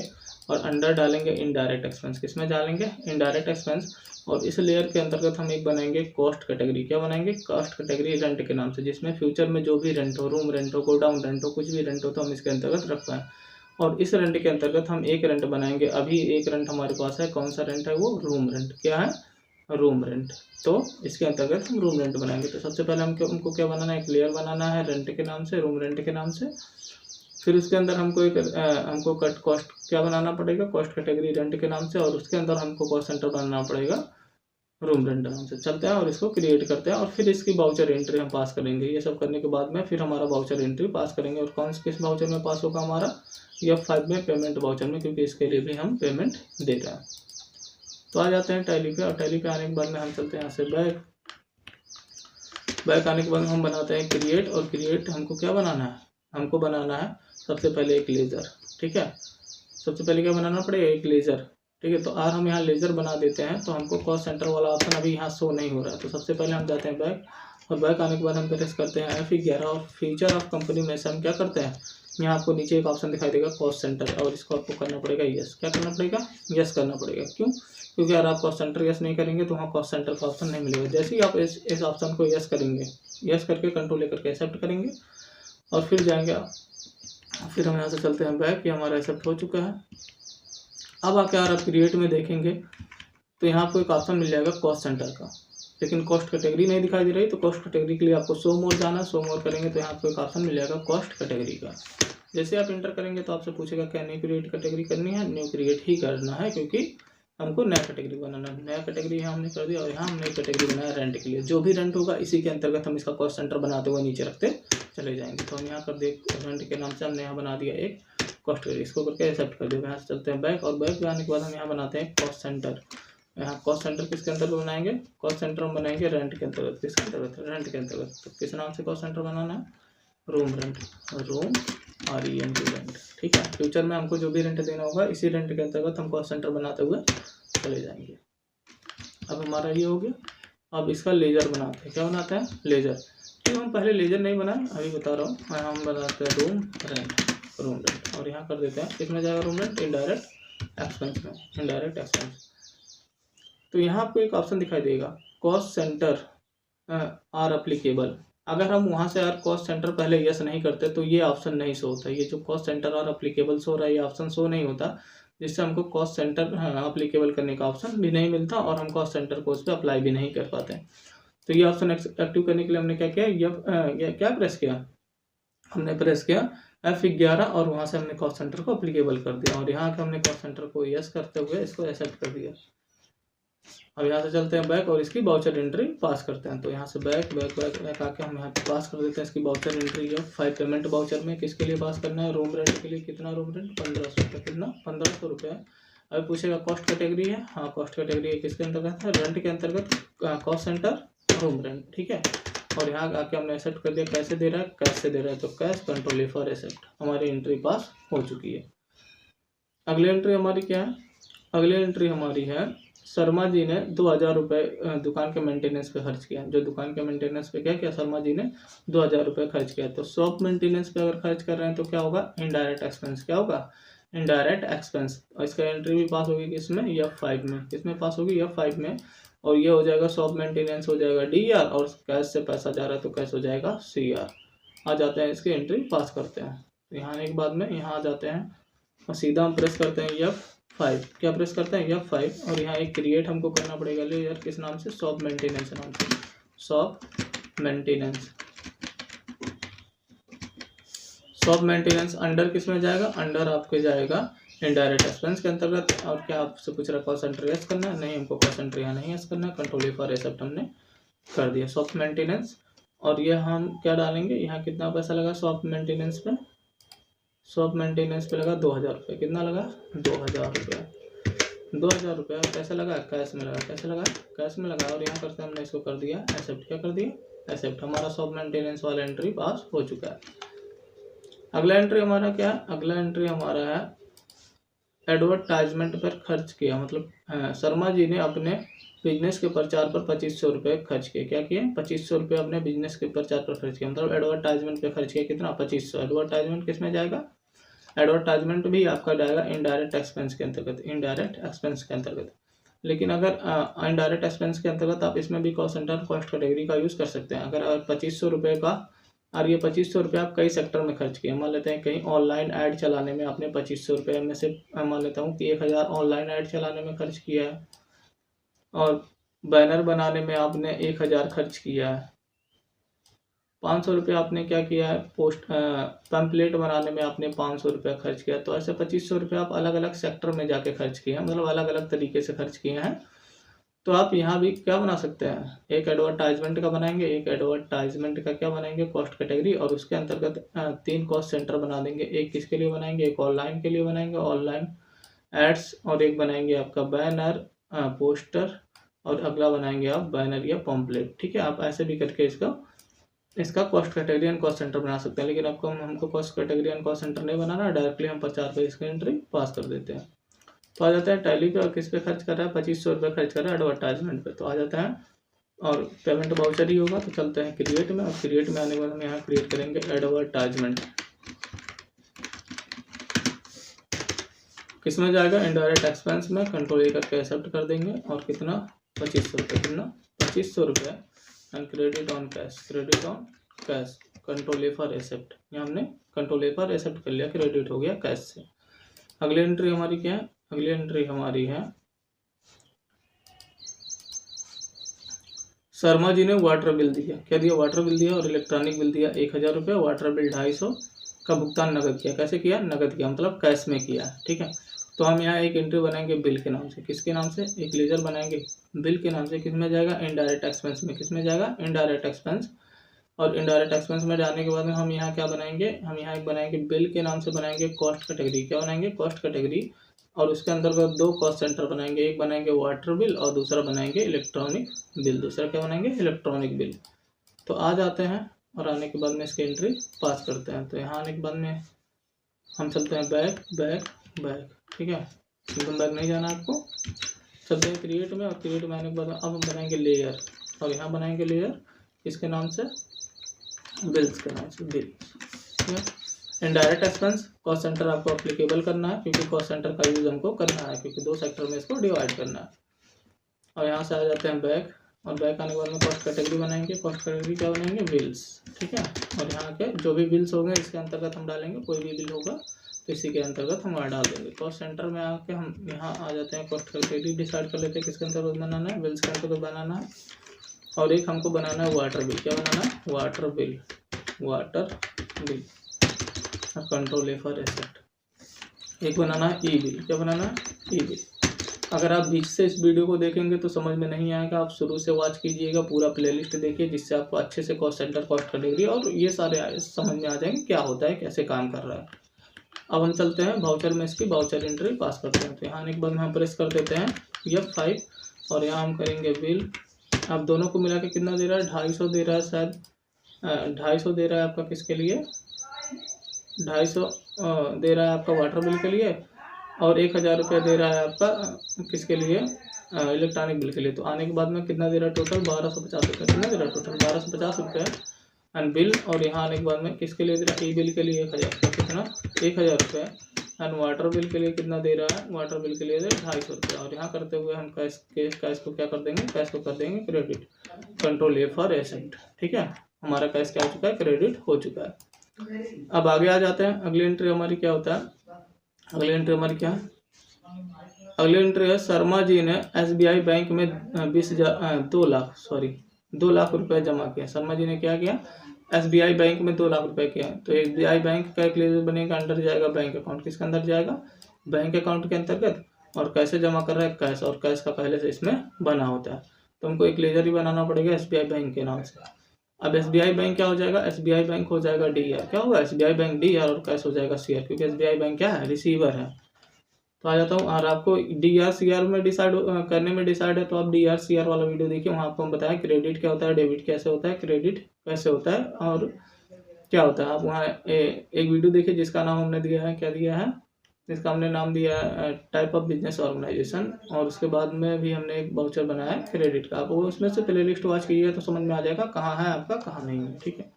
S1: और अंडर डालेंगे इनडायरेक्ट एक्सपेंस। किसमें डालेंगे, इनडायरेक्ट एक्सपेंस। और इस लेयर के अंतर्गत हम एक बनाएंगे कॉस्ट कैटेगरी। क्या बनाएंगे, कॉस्ट कैटेगरी रेंट के नाम से, जिसमें फ्यूचर में जो भी रेंट हो, रूम रेंट हो, गोडाउन रेंट हो, कुछ भी रेंट हो, तो हम इसके अंतर्गत रख पाएँ। और इस रेंट के अंतर्गत हम एक रेंट बनाएंगे। अभी एक रेंट हमारे पास है, कौन सा रेंट है वो, रूम रेंट। क्या है, रूम रेंट। तो इसके अंतर्गत हम रूम रेंट बनाएंगे। तो सबसे पहले हमको क्या बनाना है, एक लेयर बनाना है रेंट के नाम से, रूम रेंट के नाम से। फिर उसके अंदर हमको हमको कॉस्ट क्या बनाना पड़ेगा, कॉस्ट कैटेगरी रेंट के नाम से। और उसके अंदर हमको कॉस्ट सेंटर बनाना पड़ेगा रूम रेंट नाम से। चलते हैं और इसको क्रिएट करते हैं, और फिर इसकी वाउचर एंट्री हम पास करेंगे। ये सब करने के बाद में फिर हमारा वाउचर एंट्री पास करेंगे। और किस वाउचर में पास होगा हमारा, F5 में पेमेंट वाउचर में, क्योंकि इसके लिए भी हम पेमेंट दे रहे हैं। तो आ जाते हैं टैली पे, और टैली पे आने के बाद में हम चलते हैं यहाँ से बैक आने के बाद हम बनाते हैं क्रिएट, और क्रिएट हमको क्या बनाना है, हमको बनाना है सबसे पहले एक लेज़र। ठीक है, सबसे पहले क्या बनाना पड़ेगा, एक लेज़र। ठीक है, तो आर हम यहाँ लेज़र बना देते हैं, तो हमको कॉस्ट सेंटर वाला ऑप्शन अभी यहाँ शो नहीं हो रहा है। तो सबसे पहले हम जाते हैं बैक, और बैक आने के बाद हम प्रेस करते हैं F11, और फीचर ऑफ कंपनी में से हम क्या करते हैं, यहाँ आपको नीचे एक ऑप्शन दिखाई देगा कॉस्ट सेंटर, और इसको आपको करना पड़ेगा यस। क्या करना पड़ेगा, यस करना पड़ेगा। क्यों, क्योंकि अगर आप कॉस्ट सेंटर यस नहीं करेंगे तो वहाँ कॉस्ट सेंटर का ऑप्शन नहीं मिलेगा। जैसे ही आप इस ऑप्शन को यस करेंगे, यस करके कंट्रोल लेकर के एक्सेप्ट करेंगे, और फिर जाएंगे आप, फिर हम यहाँ से चलते हैं बैक, ये हमारा एक्सेप्ट हो चुका है। अब आके यार आप क्रिएट में देखेंगे तो यहाँ आपको एक ऑप्शन मिल जाएगा कॉस्ट सेंटर का, लेकिन कॉस्ट कैटेगरी नहीं दिखाई दे रही। तो कॉस्ट कैटेगरी के लिए आपको शो मोर जाना, शो मोर करेंगे तो यहाँ आपको एक ऑप्शन मिल जाएगा कॉस्ट कैटेगरी का। जैसे आप इंटर करेंगे तो आपसे पूछेगा क्या न्यू क्रिएट कैटेगरी करनी है, न्यू क्रिएट ही करना है, क्योंकि हमको नया कैटेगरी बनाना है। नया कैटेगरी यहाँ हमने कर दिया, और यहाँ हमने कैटेगरी बनाया रेंट के लिए। जो भी रेंट होगा इसी के अंतर्गत हम इसका कॉस्ट सेंटर बनाते हुए नीचे रखते चले जाएंगे। तो हम यहाँ कर दे रेंट के नाम से हमने यहाँ बना दिया एक कॉस्ट कैटेगरी, इसको करके एक्सेप्ट कर दिया। यहाँ से चलते हैं बैक, और बैक पे आने के बाद हम यहाँ बनाते हैं कॉस्ट सेंटर। यहाँ कॉस्ट सेंटर किसके अंतर्गत बनाएंगे, कॉस्ट सेंटर हम बनाएंगे रेंट के अंतर्गत। किसके अंतर्गत, रेंट के अंतर्गत। तो किस नाम से कॉस्ट सेंटर बनाना है, room rent, room RENT rent. ठीक है, फ्यूचर में हमको जो भी रेंट देना होगा इसी रेंट के अंतर्गत हम कॉस्ट सेंटर बनाते हुए चले जाएंगे। अब हमारा ये हो गया। अब इसका लेजर बनाते हैं, क्या बनाते हैं, लेजर। ठीक, हम पहले लेजर नहीं बनाए, अभी बता रहा हूँ। हम बनाते हैं रूम रेंट, और यहाँ कर देते हैं किसमें जाएगा रूम रेंट, इनडायरेक्ट एक्सपेंस में, इनडायरेक्ट एक्सपेंस। तो यहाँ आपको एक ऑप्शन दिखाई देगा कॉस्ट सेंटर आर अप्लीकेबल। अगर हम वहाँ से यार कॉस्ट सेंटर पहले यस नहीं करते तो ये ऑप्शन नहीं शो होता। ये जो कॉस्ट सेंटर और अप्लीकेबल शो रहा है ये ऑप्शन शो नहीं होता, जिससे हमको कॉस्ट सेंटर अप्लीकेबल करने का ऑप्शन भी नहीं मिलता, और हम कॉस्ट सेंटर को उस पर अप्लाई भी नहीं कर पाते। तो ये ऑप्शन एक्टिव करने के लिए हमने क्या किया, क्या प्रेस किया, हमने प्रेस किया F11, और वहाँ से हमने कॉस्ट सेंटर को अप्लीकेबल कर दिया, और यहाँ के हमने कॉस्ट सेंटर को यस करते हुए इसको एक्सेप्ट कर दिया। अब यहाँ से चलते हैं बैक, और इसकी बाउचर एंट्री पास करते हैं। तो यहाँ से बैक आके हम यहाँ पे पास कर देते हैं इसकी बाउचर एंट्री। या 5 पेमेंट बाउचर में किसके लिए पास करना है, रूम रेंट के लिए। कितना रूम रेंट, 1500 रुपये। कितना, 1500 रुपये। अभी पूछेगा कॉस्ट कैटेगरी है, हाँ कॉस्ट कैटेगरी किसके अंतर्गत है, रेंट के अंतर्गत, कॉस्ट सेंटर रूम रेंट। ठीक है, और यहाँ आके हमने एक्सेप्ट कर दिया। कैसे दे रहा है, कैश से दे रहा है, तो कैश, कंट्रोल फॉर एक्सेप्ट। हमारी एंट्री पास हो चुकी है। अगली एंट्री हमारी क्या है, अगली एंट्री हमारी है शर्मा जी ने 2000 रुपये दुकान के मेंटेनेंस पे खर्च किया। जो दुकान के मेंटेनेंस पे क्या किया, शर्मा जी ने 2000 रुपये खर्च किया। तो शॉप मेंटेनेंस पे अगर खर्च कर रहे हैं तो क्या होगा, इनडायरेक्ट एक्सपेंस। क्या होगा, इनडायरेक्ट एक्सपेंस। और इसका एंट्री भी पास होगी किसमें, F5 में। किसमें पास होगी, F5 में। और ये हो जाएगा शॉप मेंटेनेंस हो जाएगा DR, और कैश से पैसा जा रहा है तो कैश हो जाएगा CR। आ जाते हैं, इसकी एंट्री पास करते हैं। तो यहाँ आने के बाद में यहाँ आ जाते हैं, और सीधा हम प्रेस करते हैं F5। क्या प्रेस करते हैं, F5। और यहाँ एक क्रिएट हमको करना पड़ेगा लेयर, किस नाम से, शॉप मेंटेनेंस नाम से, shop maintenance. Shop maintenance under किस में जाएगा, अंडर आपके जाएगा इनडायरेक्ट एक्सपेंस के अंतर्गत। और क्या आपसे पूछ रहा है कॉस्ट सेंटर यस करना है, नहीं हमको कॉस्ट सेंटर यहाँ नहीं यस करना है, कंट्रोल फॉर एक्सेप्ट हमने कर दिया। शॉप मेंटेनेंस, और ये हम क्या डालेंगे, यहाँ कितना पैसा लगा शॉप मेंटेनेंस पे, शॉप मेंटेनेंस पे लगा 2000 रुपये। कितना लगा, 2000 रुपये। 2000 रुपये कैसे लगा, कैश में लगा। कैसे लगा, कैश में लगा। और यहाँ करते हमने इसको कर दिया एक्सेप्ट। क्या कर दिया, एक्सेप्ट। हमारा शॉप मेंटेनेंस वाला एंट्री पास हो चुका है। अगला एंट्री हमारा क्या है, अगला एंट्री हमारा है एडवर्टाइजमेंट पर खर्च किया। मतलब शर्मा जी ने अपने बिजनेस के प्रचार पर 2500 रुपये खर्च किए। क्या किए, 2500 रुपये अपने बिजनेस के प्रचार पर खर्च किया। मतलब एडवर्टाइजमेंट पे खर्च किया कितना, 2500। एडवर्टाइजमेंट किस में जाएगा, एडवर्टाइजमेंट भी आपका जाएगा इनडायरेक्ट एक्सपेंस के अंतर्गत, इनडायरेक्ट एक्सपेंस के अंतर्गत। लेकिन अगर इनडायरेक्ट एक्सपेंस के अंतर्गत आप इसमें भी कॉस्ट सेंटर कॉस्ट कैटेगरी का यूज़ कर सकते हैं। अगर 2500 रुपये का, और ये 2500 रुपये आप कई सेक्टर में खर्च किए। मान लेते हैं कहीं ऑनलाइन ऐड चलाने में आपने 2500 रुपये में से मान लेता हूँ कि 1000 ऑनलाइन ऐड चलाने में खर्च किया है, और बैनर बनाने में आपने 1000 खर्च किया है। 500 रुपये आपने क्या किया है, पोस्ट पैम्पलेट बनाने में आपने 500 रुपये खर्च किया। तो ऐसे 2500 रुपये आप अलग अलग सेक्टर में जाके खर्च किए हैं, मतलब अलग अलग तरीके से खर्च किए हैं। तो आप यहाँ भी क्या बना सकते हैं, एक एडवर्टाइजमेंट का बनाएंगे, एक एडवर्टाइजमेंट का क्या बनाएंगे, कॉस्ट कैटेगरी, और उसके अंतर्गत 3 कॉस्ट सेंटर बना देंगे। एक किसके लिए बनाएंगे, एक ऑनलाइन के लिए बनाएंगे, ऑनलाइन एड्स, और एक बनाएंगे आपका बैनर पोस्टर और अगला बनाएंगे आप बैनर या पॉम्पलेट। ठीक है, आप ऐसे भी करके इसका cost category and cost centre बना सकते हैं, लेकिन आपको हमको cost category and cost centre नहीं बनाना, डायरेक्टली हम 50 रुपये इसकी एंट्री पास कर देते हैं। तो आ जाता है टैली पे, और किस पे खर्च कर रहा है, 2500 रुपये खर्च कर रहा है एडवर्टाइजमेंट पे। तो आ जाता है और पेमेंट वाउचर ही होगा। तो चलते हैं क्रिएट में, और क्रिएट में आने के बाद हम यहाँ क्रिएट करेंगे एडवर्टाइजमेंट। किस में जाएगा, इनडायरेक्ट एक्सपेंस में, कंट्रोल ए करके एक्सेप्ट कर देंगे, और कितना 2500 रुपये, कितना 2500 रुपये, and credit on cash, credit on cash, control A for accept. यहाँ हमने कंट्रोल ए फॉर एक्सेप्ट कर लिया, क्रेडिट हो गया कैश से। अगली एंट्री हमारी क्या है, अगली एंट्री हमारी है शर्मा जी ने वाटर बिल दिया, क्या दिया, वाटर बिल दिया, और इलेक्ट्रॉनिक बिल दिया 1000 रुपये, वाटर बिल 250 का भुगतान नगद किया। कैसे किया, नगद किया, मतलब कैश में किया। ठीक है, तो हम यहाँ एक एंट्री बनाएंगे बिल के नाम से। किसके नाम से, एक लेजर बनाएंगे बिल के नाम से। किस में जाएगा, इनडायरेक्ट एक्सपेंस में। किस में जाएगा, इनडायरेक्ट एक्सपेंस। और इनडायरेक्ट एक्सपेंस में जाने के बाद में हम यहाँ क्या बनाएंगे, हम यहाँ एक बनाएंगे बिल के नाम से, बनाएंगे कॉस्ट कैटेगरी। क्या बनाएंगे, कॉस्ट कैटेगरी, और उसके अंतर्गत 2 कॉस्ट सेंटर बनाएंगे, एक बनाएंगे वाटर बिल और दूसरा बनाएंगे इलेक्ट्रॉनिक बिल। दूसरा क्या बनाएंगे, इलेक्ट्रॉनिक बिल। तो आ जाते हैं, और आने के बाद में इसकी एंट्री पास करते हैं। तो यहाँ आने के बाद में हम चलते हैं बैक बैक बैक। ठीक है, एकदम बैक नहीं जाना आपको। चलते हैं क्रिएट में, और क्रिएट में आने के बाद अब हम बनाएंगे लेयर, और यहाँ बनाएंगे लेयर इसके नाम से, बिल्स के नाम से, बिल। ठीक है, इनडायरेक्ट एक्सपेंस कॉस्ट सेंटर आपको अप्लीकेबल करना है, क्योंकि कॉस्ट सेंटर का यूज हमको करना है, क्योंकि 2 सेक्टर में इसको डिवाइड करना है। और यहाँ से आ जाते हैं बैक, और बैक आने के बाद में कॉस्ट कैटेगरी बनाएंगे। कॉस्ट कैटेगरी क्या बनाएंगे, बिल्स। ठीक है, और यहाँ के जो भी बिल्स होंगे इसके अंतर्गत हम डालेंगे, कोई भी बिल होगा तो इसी के अंतर्गत हम डाल देंगे। कॉस्ट सेंटर में आके हम यहाँ आ जाते हैं, कॉस्ट कैटेगरी डिसाइड कर लेते हैं किसके अंतर्गत बनाना है, बिल्स के अंतर्गत बनाना है। और एक हमको बनाना है वाटर बिल। क्या बनाना है, वाटर बिल, वाटर बिल, और कंट्रोल ए फॉर एक्सेप्ट। एक बनाना है ई बिल। क्या बनाना है, ई बिल। अगर आप बीच से इस वीडियो को देखेंगे तो समझ में नहीं आएगा, आप शुरू से वॉच कीजिएगा, पूरा प्लेलिस्ट देखिए, जिससे आपको अच्छे से कॉस्ट सेंटर, कॉस्ट कैटेगरी और ये सारे समझ में आ जाएंगे क्या होता है, कैसे काम कर रहा है। अब हम चलते हैं वाउचर में, इसकी वाउचर एंट्री पास करते हैं। तो यहाँ आने के बाद हम प्रेस कर देते हैं F5, और यहाँ हम करेंगे बिल। आप दोनों को मिला के कितना दे रहा है, 250 दे रहा है शायद, 250 दे रहा है आपका किसके लिए, 250 दे रहा है आपका वाटर बिल के लिए, और 1000 रुपये दे रहा है आपका किसके लिए, इलेक्ट्रॉनिक बिल के लिए। तो आने के बाद में कितना दे रहा है टोटल, 1250 रुपये। कितना दे रहा है टोटल, 1250 रुपये एंड बिल। और यहाँ आने के बाद में किसके लिए दे रहा है, ई बिल के लिए 1000, कितना 1000 रुपये, एंड वाटर बिल के लिए कितना दे रहा है, वाटर बिल के लिए दे 250 रुपये। और यहाँ करते हुए हम कैश को क्या कर देंगे, कैश को कर देंगे credit, control A for accept. ठीक है, हमारा कैश क्या हो चुका है, क्रेडिट हो चुका है। अब आगे आ जाते हैं, अगली एंट्री हमारी क्या होता है, अगली एंट्री हमारी क्या है, अगली एंट्री है शर्मा जी ने SBI बैंक में 2 लाख रुपए जमा किया। शर्मा जी ने क्या किया, SBI बैंक में 2 लाख रुपए किया। तो SBI बैंक का एक लेजर बनेगा, अंडर जाएगा बैंक अकाउंट। किसके अंदर जाएगा, बैंक अकाउंट के अंतर्गत। और कैसे जमा कर रहा है, कैश, और कैश का पहले से इसमें बना होता है, तो हमको एक लेजर ही बनाना पड़ेगा SBI बैंक के नाम से। अब SBI बैंक क्या हो जाएगा, SBI बैंक हो जाएगा DR। क्या होगा, SBI बैंक DR, और कैश हो जाएगा CR, क्योंकि SBI बैंक क्या है, रिसीवर है। तो आ जाता हूँ, और आपको DR CR में डिसाइड करने में डिसाइड है, तो आप DR CR वाला वीडियो देखिए, वहाँ आपको हम बताया क्रेडिट क्या होता है, डेबिट कैसे होता है, क्रेडिट कैसे होता है, और क्या होता है। आप वहाँ एक वीडियो देखिए जिसका नाम हमने दिया है, क्या दिया है, जिसका हमने नाम दिया है टाइप ऑफ बिजनेस ऑर्गेनाइजेशन। और उसके बाद में भी हमने एक वाउचर बनाया है क्रेडिट का। आप वो उसमें से प्ले लिस्ट वॉच कीजिएगा तो समझ में आ जाएगा कहाँ है आपका, कहाँ नहीं है। ठीक है,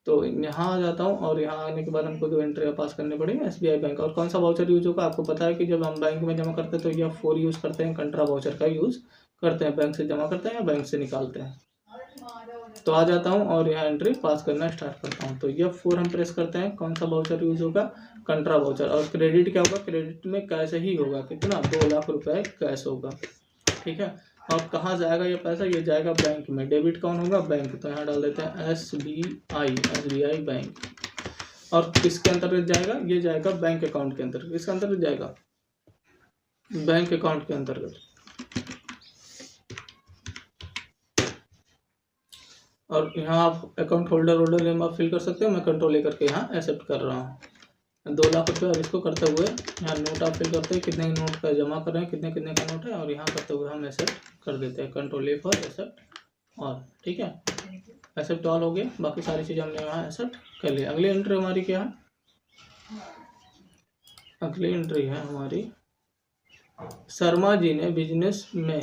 S1: तो यहाँ आ जाता हूँ, और यहाँ आने के बाद हमको 2 एंट्री पास करने पड़ेंगे SBI बैंक। और कौन सा वाउचर यूज होगा, आपको पता है कि जब हम बैंक में जमा करते हैं तो F4 यूज़ करते हैं, कंट्रा वाउचर का यूज़ करते हैं, बैंक से जमा करते हैं या बैंक से निकालते हैं। तो आ जाता हूँ, और यहाँ एंट्री पास करना स्टार्ट करता हूँ। तो F4 हम प्रेस करते हैं, कौन सा वाउचर यूज होगा, कंट्रा वाउचर। और क्रेडिट क्या होगा, क्रेडिट में कैश ही होगा, कितना 2 लाख रुपए कैश होगा। ठीक है, और कहाँ जाएगा ये पैसा, ये जाएगा बैंक में। डेबिट कौन होगा, बैंक। तो यहाँ डाल देते हैं SBI बैंक। और किसके अंतर्गत जाएगा, ये जाएगा बैंक अकाउंट के अंतर्गत। किसके अंतर्गत जाएगा, बैंक अकाउंट के अंतर्गत। और यहाँ आप अकाउंट होल्डर नेम आप फिल कर सकते हो, मैं कंट्रोल लेकर के यहाँ एक्सेप्ट कर रहा हूँ। 2 लाख रुपये। और इसको करते हुए यहाँ नोट आप फिल करते हैं, कितने नोट का जमा कर रहे हैं, कितने कितने का नोट है, और यहाँ करते हुए हम एक्सेप्ट कर देते हैं, control A for accept all. ठीक है, एक्सेप्ट ऑल हो गया, बाकी सारी चीज़ें हमने यहाँ एक्सेप्ट कर लिया। अगली एंट्री हमारी क्या है? अगली एंट्री है हमारी, शर्मा जी ने बिजनेस में,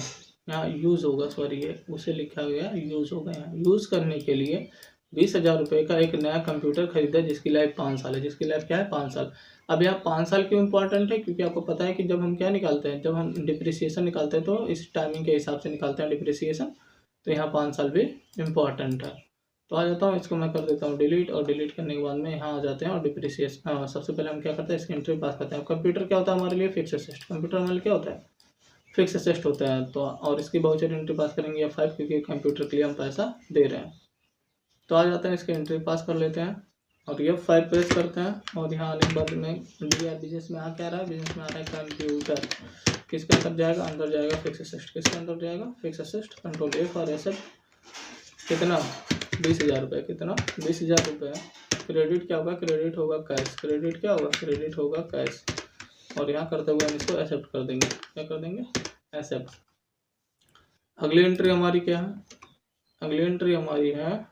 S1: यहाँ यूज़ होगा, सॉरी ये उसे लिखा गया यूज़ होगा, यहाँ यूज़ करने के लिए 20,000 रुपये का एक नया कंप्यूटर खरीदा जिसकी लाइफ 5 साल है। जिसकी लाइफ क्या है? 5 साल। अब यहाँ 5 साल क्यों इंपॉर्टेंट है? क्योंकि आपको पता है कि जब हम क्या निकालते हैं, जब हम डिप्रिसिएशन निकालते हैं तो इस टाइमिंग के हिसाब से निकालते हैं डिप्रिसिएशन, तो यहाँ 5 साल भी इम्पॉर्टेंट है। तो आ जाता हूँ, इसको मैं कर देता हूँ डिलीट, और डिलीट करने के बाद में यहाँ आ जाते हैं और डिप्रिसिएशन, सबसे पहले हम क्या करते हैं, इसकी एंट्री पास करते हैं। कंप्यूटर क्या होता है हमारे लिए? Fix asset. कंप्यूटर हमारे लिए क्या होता है? फिक्स एसेट होता है। तो और इसकी बाउचर एंट्री पास करेंगे F5, क्योंकि कंप्यूटर के लिए हम पैसा दे रहे हैं। तो आ जाते हैं, इसकी एंट्री पास कर लेते हैं और ये F5 प्रेस करते हैं, और यहाँ आने के बाद में बिजनेस में आ क्या रहा है? बिजनेस में आ रहा है कंप्यूटर। किसके अंदर जाएगा? अंदर जाएगा फिक्स एसेट। किसके अंदर जाएगा? Fix asset. Control A for asset. कितना? 20,000 रुपये। कितना? 20,000 रुपये। क्रेडिट क्या होगा? क्रेडिट होगा कैश। क्रेडिट क्या होगा? क्रेडिट होगा कैश। और यहाँ करते हुए हम इसको एक्सेप्ट कर देंगे। क्या कर देंगे? एक्सेप्ट। अगली एंट्री हमारी क्या है? अगली एंट्री हमारी है,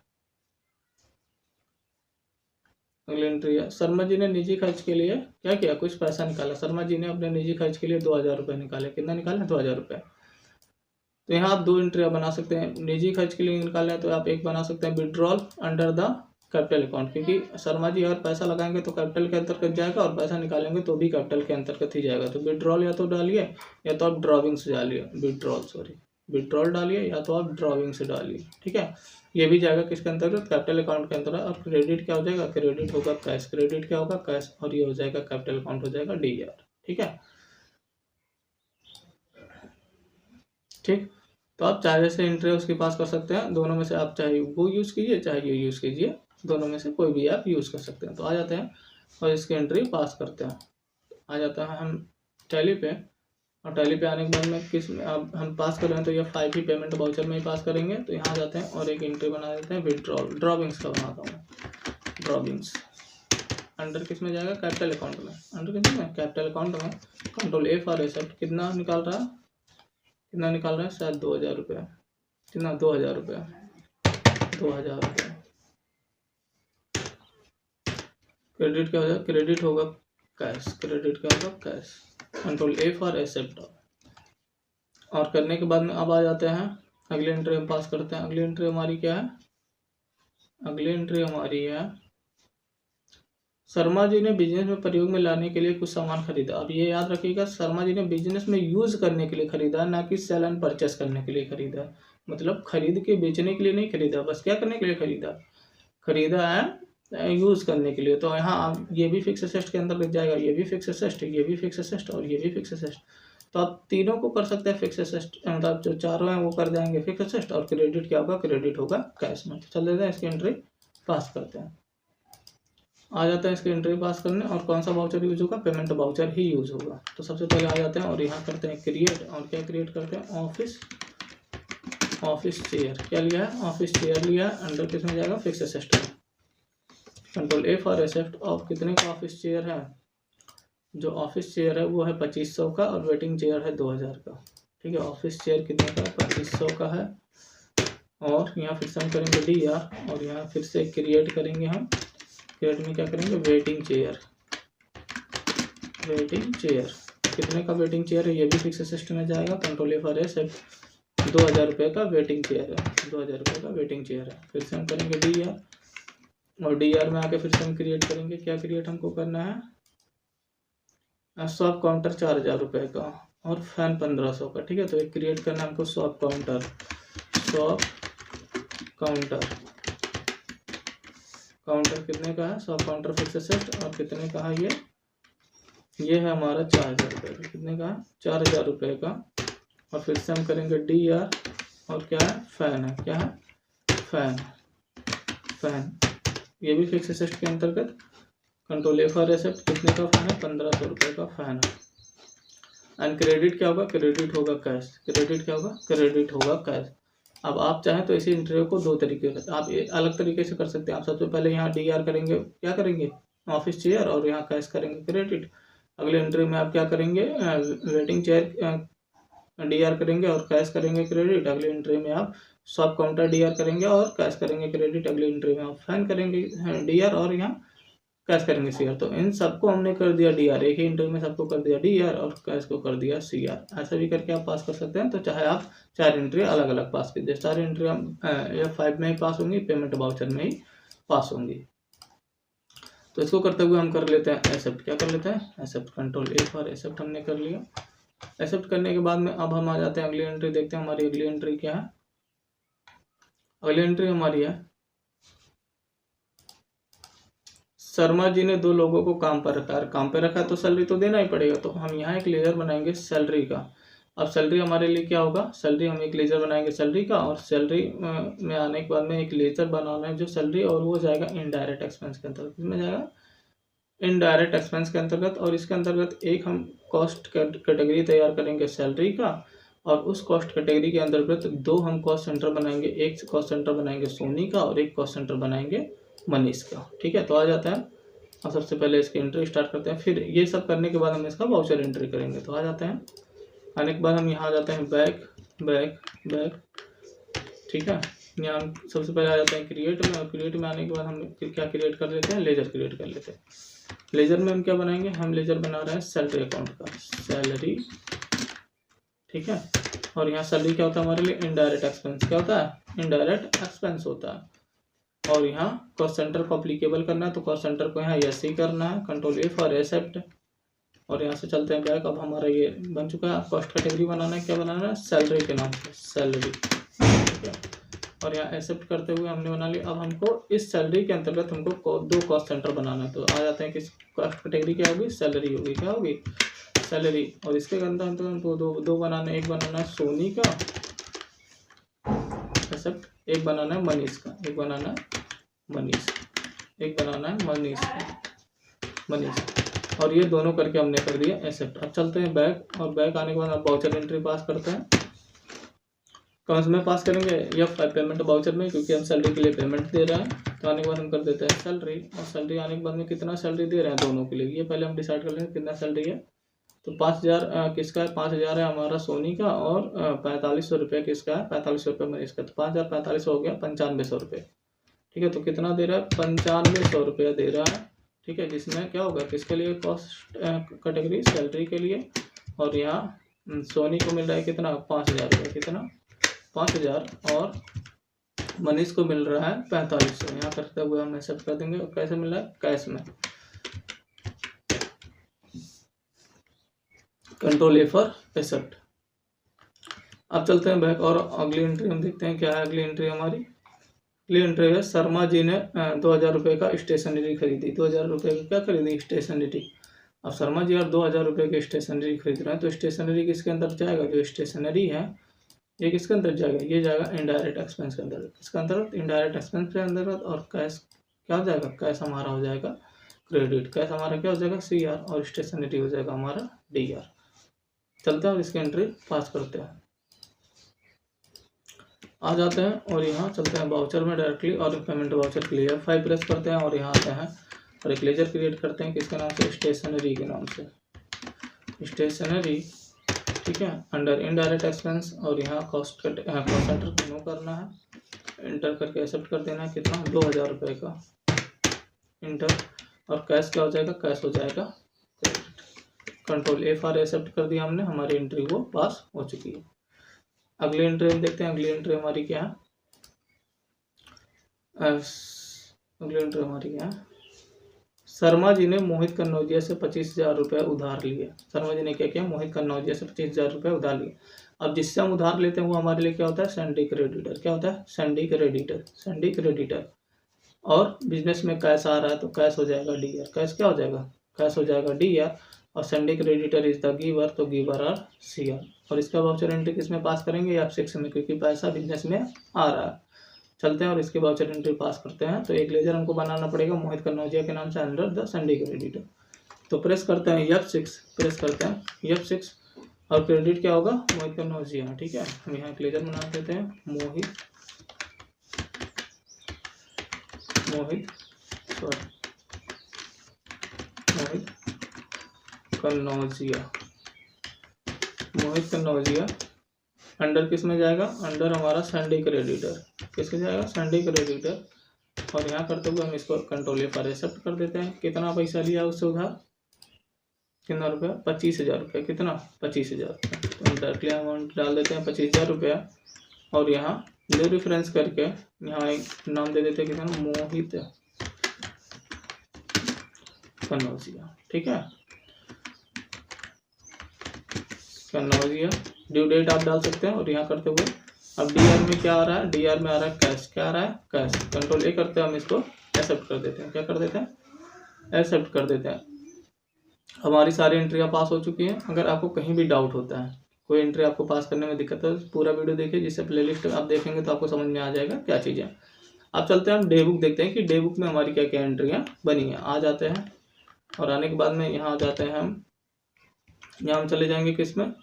S1: अगली एंट्री है, शर्मा जी ने निजी खर्च के लिए क्या किया? कुछ पैसा निकाला। शर्मा जी ने अपने निजी खर्च के लिए 2,000 रुपये निकाले। कितना निकाले? 2,000 रुपये। तो यहाँ आप 2 एंट्रियाँ बना सकते हैं। निजी खर्च के लिए निकालना है तो आप एक बना सकते हैं, withdrawal under the capital account, क्योंकि शर्मा जी अगर पैसा लगाएंगे तो कैपिटल के अंतर्गत जाएगा, और पैसा निकालेंगे तो भी कैपिटल के अंतर्गत ही जाएगा। तो विड्रॉल या तो डालिए, या तो आप ड्रॉविंग से डालिए, विड्रॉल डालिए, या तो आप ड्रॉविंग से डालिए। ठीक है, ये भी जाएगा किसके अंतर्गत? कैपिटल अकाउंट के अंतर्गत। और क्रेडिट क्या हो जाएगा? क्रेडिट होगा कैश। क्रेडिट क्या होगा? कैश। और ये हो जाएगा कैपिटल अकाउंट, हो जाएगा DR। ठीक है, ठीक। तो आप चाहे जैसे एंट्री उसके पास कर सकते हैं, दोनों में से आप चाहे वो यूज़ कीजिए, चाहे ये यूज़ कीजिए, दोनों में से कोई भी आप यूज़ कर सकते हैं। तो आ जाते हैं और इसकी एंट्री पास करते हैं। आ जाता है हम टैली पे, और टैली पे आने के बाद में किस में अब हम पास कर रहे हैं, तो ये 5 ही पेमेंट वाउचर में ही पास करेंगे। तो यहाँ जाते हैं और एक एंट्री बना देते हैं, विड्रॉल। ड्रॉविंग्स का बनाता हूँ, ड्रॉविंग्स। अंडर किस में जाएगा? कैपिटल अकाउंट में। अंडर किस में? कैपिटल अकाउंट में। Control A for accept. कितना निकाल रहा है? कितना निकाल रहा है? शायद 2,000 रुपये। कितना? 2,000 रुपये। 2,000 रुपये। क्रेडिट क्या हो जाएगा? क्रेडिट होगा कैश। क्रेडिट क्या होगा? Cash. Control A for accept. और करने के बाद में अब आ जाते हैं, अगली एंट्री हम पास करते हैं। अगली एंट्री हमारी क्या है? अगली एंट्री हमारी है, शर्मा जी ने बिजनेस में प्रयोग में लाने के लिए कुछ सामान खरीदा। अब ये याद रखिएगा, शर्मा जी ने बिजनेस में यूज करने के लिए खरीदा, ना कि सेल एंड परचेस करने के लिए खरीदा। मतलब खरीद के बेचने के लिए नहीं खरीदा, बस क्या करने के लिए खरीदा? खरीदा है यूज करने के लिए। तो यहाँ ये भी फिक्स एसेट के अंतर्गत जाएगा, ये भी फिक्स एसेट, ये भी फिक्स एसेट, और ये भी फिक्स एसेट। तो आप तीनों को कर सकते हैं फिक्स एसेट, मतलब जो चारों हैं वो कर जाएंगे फिक्स एसेट। और क्रेडिट क्या होगा? क्रेडिट होगा कैश में। चल देते हैं, इसकी एंट्री पास करते हैं। आ जाता है इसकी एंट्री पास करने, और कौन सा वाउचर यूज होगा? पेमेंट वाउचर ही यूज होगा। तो सबसे पहले आ जाते हैं और यहाँ करते हैं क्रिएट, और क्या क्रिएट करते हैं? Office chair. क्या लिया है? ऑफिस चेयर लिया है। अंडर किस में जाएगा? फिक्स एसेट में। Control A for asset. और कितने का ऑफिस चेयर है? जो ऑफिस चेयर है वो है 2500 का, और वेटिंग चेयर है 2,000 का। ठीक है, ऑफिस चेयर कितने का? 2500 का है। और यहाँ फिर से हम करेंगे DR, और यहाँ फिर से क्रिएट करेंगे हम। क्रिएट में क्या करेंगे? Waiting chair. वेटिंग चेयर कितने का वेटिंग चेयर है? ये भी फिक्स एसेट में जाएगा। Control A for asset. 2,000 रुपये का वेटिंग चेयर है। 2,000 रुपये का वेटिंग चेयर है। फिर से हम करेंगे DR, और DR में आके फिर से हम क्रिएट करेंगे। क्या क्रिएट हमको करना है? शॉप काउंटर 4,000 रुपये का, और फैन 1,500 का। ठीक है, तो एक क्रिएट करना है हमको shop counter. Shop counter, counter कितने का है? Shop counter fix asset. और कितने का है ये है हमारा 4,000 रुपये का। कितने का है? 4,000 रुपये का। और फिर से हम करेंगे DR, और क्या है? फैन है। क्या है? फैन। फैन ये भी फिक्स एसेट के अंतर्गत। Control A for asset. कितने का फैन है? 1,500 रुपये का फैन है। एंड क्रेडिट क्या होगा? क्रेडिट होगा कैश। क्रेडिट क्या होगा? क्रेडिट होगा कैश। अब आप चाहें तो इसी इंटरव्यू को 2 तरीके से आप अलग तरीके से कर सकते हैं। आप सबसे पहले यहाँ DR करेंगे। क्या करेंगे? ऑफिस चेयर और यहाँ कैश करेंगे क्रेडिट। अगले एंट्री में आप क्या करेंगे, वेटिंग चेयर डीआर करेंगे और कैश करेंगे क्रेडिट। अगले एंट्री में आप शॉप काउंटर डीआर करेंगे और कैश करेंगे क्रेडिट। अगले एंट्री में आप फैन करेंगे डीआर और यहाँ कैश करेंगे सीआर। तो इन सबको हमने कर दिया डीआर, एक ही एंट्री में सबको कर दिया डीआर और कैश को कर दिया सीआर। ऐसा भी करके आप पास कर सकते हैं। तो चाहे आप 4 एंट्री अलग अलग पास कीजिए, 4 एंट्री हम F5 में ही पास होंगी, पेमेंट वाउचर में ही पास होंगी। तो इसको करते हुए हम कर लेते हैं एक्सेप्ट। क्या कर लेते हैं, accept. Control A for accept हमने कर लिया। एक्सेप्ट करने के बाद में अब हम आ जाते हैं अगली एंट्री, देखते हैं हमारी अगली एंट्री क्या है। अगली एंट्री हमारी है, शर्मा जी ने 2 लोगों को काम पर रखा है। काम पे रखा है तो सैलरी तो देना ही पड़ेगा। तो हम यहाँ एक लेजर बनाएंगे सैलरी का। अब सैलरी हमारे लिए क्या होगा, सैलरी हम एक लेजर बनाएंगे सैलरी का, और सैलरी में आने के बाद में एक लेजर बनाना है जो सैलरी, और वो जाएगा इनडायरेक्ट एक्सपेंस के अंतर्गत। इसमें जाएगा इनडायरेक्ट एक्सपेंस के अंतर्गत। और इसके अंतर्गत एक हम कॉस्ट कैटेगरी तैयार करेंगे सैलरी का, और उस कॉस्ट कैटेगरी के अंतर्गत 2 हम कॉस्ट सेंटर बनाएंगे। एक कॉस्ट सेंटर बनाएंगे सोनी का और एक कॉस्ट सेंटर बनाएंगे मनीष का। ठीक है, तो आ जाता है। और सबसे पहले इसकी एंट्री स्टार्ट करते हैं, फिर ये सब करने के बाद हम इसका वाउचर एंट्री करेंगे। तो आ जाते हैं। आने के बाद हम यहाँ आ जाते हैं बैक बैक बैक। ठीक है, यहाँ हम सबसे पहले आ जाते हैं क्रिएट में, और क्रिएट में आने के बाद हम क्या क्रिएट कर लेते हैं, लेजर क्रिएट कर लेते हैं। लेजर में हम क्या बनाएंगे, हम लेजर बना रहे हैं सैलरी अकाउंट का, सैलरी। ठीक है, और यहाँ सैलरी क्या होता है हमारे लिए, इनडायरेक्ट एक्सपेंस। क्या होता है, इनडायरेक्ट एक्सपेंस होता है। और यहाँ कॉस्ट सेंटर को अप्लीकेबल करना है, तो कॉस्ट सेंटर को यहाँ यस ही करना है। Control A for accept. और यहाँ से चलते हैं बैक। अब हमारा ये बन चुका है। कॉस्ट कैटेगरी बनाना है, क्या बनाना है, सैलरी के नाम से, सैलरी। ठीक है, और यहाँ एक्सेप्ट करते हुए हमने बना लिया। अब हमको इस सैलरी के अंतर्गत हमको 2 कॉस्ट सेंटर बनाना है। तो आ जाते हैं कि कॉस्ट कैटेगरी क्या होगी, सैलरी होगी। क्या होगी, सैलरी। और इसके अंदर हमको दो बनाना है। एक बनाना है सोनी का, एक्सेप्ट। एक बनाना है मनीष का, एक बनाना है मनीष, एक बनाना है मनीष मनीष। और ये दोनों करके हमने कर दिया एक्सेप्ट। अब चलते हैं बैक, और बैक आने के बाद आप वाउचर एंट्री पास करते हैं। कौन से में पास करेंगे, F5 पेमेंट वाउचर में, क्योंकि हम सैलरी के लिए पेमेंट दे रहे हैं। तो आने के बाद हम कर देते हैं सैलरी। और सैलरी आने के बाद में कितना सैलरी दे रहे हैं दोनों के लिए, ये पहले हम डिसाइड कर लेंगे कितना सैलरी है। तो 5000 किसका है, 5000 है हमारा सोनी का, और 4500 रुपये किसका है, 4500 रुपये मनीष का। तो 5000 4500 हो गया 9500 रुपये। ठीक है, तो कितना दे रहा है, 9500 रुपया दे रहा है। ठीक है, जिसमें क्या होगा, किसके लिए, कॉस्ट कैटेगरी सैलरी के लिए। और यहाँ सोनी को मिल रहा है कितना, 5000 रुपये, कितना 5000, और मनीष को मिल रहा है 4500। यहाँ करते हुए हम एक्सेप्ट कर देंगे। और कैसे मिल रहा है, कैश में। Control A for accept. अब चलते हैं बैक, और अगली एंट्री हम देखते हैं क्या है। अगली एंट्री हमारी, अगली एंट्री है, शर्मा जी ने 2000 रुपये का स्टेशनरी खरीदी। 2000 रुपये की क्या खरीदी, स्टेशनरी। अब शर्मा जी और 2000 रुपये की स्टेशनरी खरीद रहे हैं, तो स्टेशनरी किसके अंदर जाएगा, जो स्टेशनरी है ये किसके अंदर जाएगा, ये जाएगा इनडायरेक्ट एक्सपेंस के अंदर। किसके अंतर्गत, इनडायरेक्ट एक्सपेंस के अंतर्गत। और कैश क्या हो जाएगा, कैश हमारा हो जाएगा क्रेडिट। कैश हमारा क्या हो जाएगा, सीआर, और स्टेशनरी हो जाएगा हमारा डीआर। चलते हैं और इसकी एंट्री पास करते हैं। आ जाते हैं और यहाँ चलते हैं वाउचर में डायरेक्टली, और पेमेंट वाउचर के लिए F5 प्रेस करते हैं, और यहाँ आते हैं और एक लेजर क्रिएट करते हैं। किसके नाम से, स्टेशनरी के नाम से, स्टेशनरी। ठीक है, अंडर इनडायरेक्ट एक्सपेंस। और यहाँ कॉस्ट सेंटर को नो करना है, इंटर करके एक्सेप्ट कर देना है। कितना, 2000 रुपये का, इंटर। और कैश क्या हो जाएगा, कैश हो जाएगा credit. Control A for accept कर दिया हमने, हमारी एंट्री वो पास हो चुकी है। अगली एंट्री हम देखते हैं। अगली एंट्री हमारी क्या है, अगली एंट्री हमारी क्या है, शर्मा जी ने मोहित कन्नौजिया से 25,000 रुपये उधार लिए। शर्मा जी ने क्या किया, मोहित कन्नौजिया से 25,000 रुपये उधार लिए। अब जिससे हम उधार लेते हैं वो हमारे लिए क्या होता है, सैंडी क्रेडिटर। क्या होता है, सैंडी क्रेडिटर, सैंडी क्रेडिटर। और बिजनेस में कैश आ रहा है तो कैश हो जाएगा डीआर। कैश क्या हो जाएगा, कैश हो जाएगा डीआर। और Sandy creditor is the giver, तो गिवर आर सीआर। और इसका वाउचर एंट्री किस में पास करेंगे, F6 में, क्योंकि पैसा बिजनेस में आ रहा है। चलते हैं और इसके वाउचर एंट्री पास करते हैं। तो एक लेजर हमको बनाना पड़ेगा मोहित कन्नौजिया के नाम से अंडर द सैंडी क्रेडिटर। तो प्रेस करते हैं F6, प्रेस करते हैं F6, और क्रेडिट क्या होगा, मोहित कन्नौजिया। ठीक है, हम यहाँ एक लेजर बना देते हैं, मोहित मोहित कन्नौजिया, मोहित कन्नौजिया अंडर किस में जाएगा, अंडर हमारा सैंडी क्रेडिटर, किसमें जाएगा, सैंडी क्रेडिटर। और यहाँ करते हुए हम इसको कंट्रोल पर एक्सेप्ट कर देते हैं। कितना पैसा लिया उससे उधार, कितना रुपया, 25,000 रुपया, कितना 25,000 रुपया, तो हम डायरेक्टली अमाउंट डाल देते हैं 25,000 रुपया। और यहाँ न्यू रेफरेंस करके यहाँ एक नाम दे देते हैं, कितना, मोहित कन्नौजिया, ठीक है, कन्नौजिया। ड्यू डेट आप डाल सकते हैं। और यहाँ करते हुए अब डीआर में क्या आ रहा है, डीआर में आ रहा है कैश, क्या आ रहा है, कैश। कंट्रोल ए करते हैं, हम इसको एक्सेप्ट कर देते हैं, क्या कर देते हैं, एक्सेप्ट कर देते हैं। हमारी सारी एंट्रियाँ पास हो चुकी हैं। अगर आपको कहीं भी डाउट होता है, कोई एंट्री आपको पास करने में दिक्कत है, तो पूरा वीडियो देखिए, जिससे प्लेलिस्ट आप देखेंगे तो आपको समझ में आ जाएगा क्या चीज़ें। अब चलते हैं हम डे बुक देखते हैं कि डे बुक में हमारी क्या क्या एंट्रियाँ बनी हैं। आ जाते हैं और आने के बाद में यहाँ आ जाते हैं हम, यहाँ हम चले जाएंगे किस में,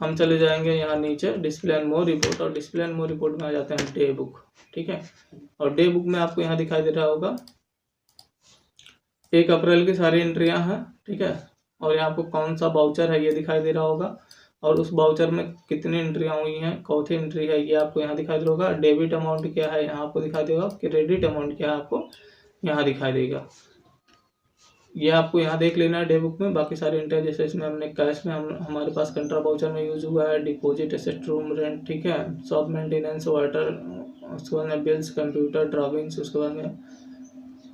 S1: हम चले जाएंगे यहाँ नीचे डिस्प्ले एंड मोर रिपोर्ट, और डिस्प्ले एंड मोर रिपोर्ट में आ जाते हैं डे बुक, ठीक है। और डे बुक में आपको यहाँ दिखाई दे रहा होगा 1 अप्रैल की सारी एंट्रियाँ हैं, ठीक है। और यहाँ आपको कौन सा बाउचर है ये दिखाई दे रहा होगा, और उस बाउचर में कितनी एंट्रियाँ हुई हैं, कौन सी एंट्री है ये आपको यहाँ दिखाई दे रहा होगा। डेबिट अमाउंट क्या है यहाँ आपको दिखाई देगा, क्रेडिट अमाउंट क्या है आपको यहाँ दिखाई देगा। ये आपको यहाँ देख लेना है डे बुक में। बाकी सारी एंट्री जैसे इसमें हमने कैश में हमारे पास कंट्रा बाउचर में यूज हुआ है, डिपॉजिट, एसेट, रूम रेंट, ठीक है, शॉप मेंटेनेंस, वाटर, उसके बाद में बिल्स, कंप्यूटर, ड्राविंग्स, उसके बाद में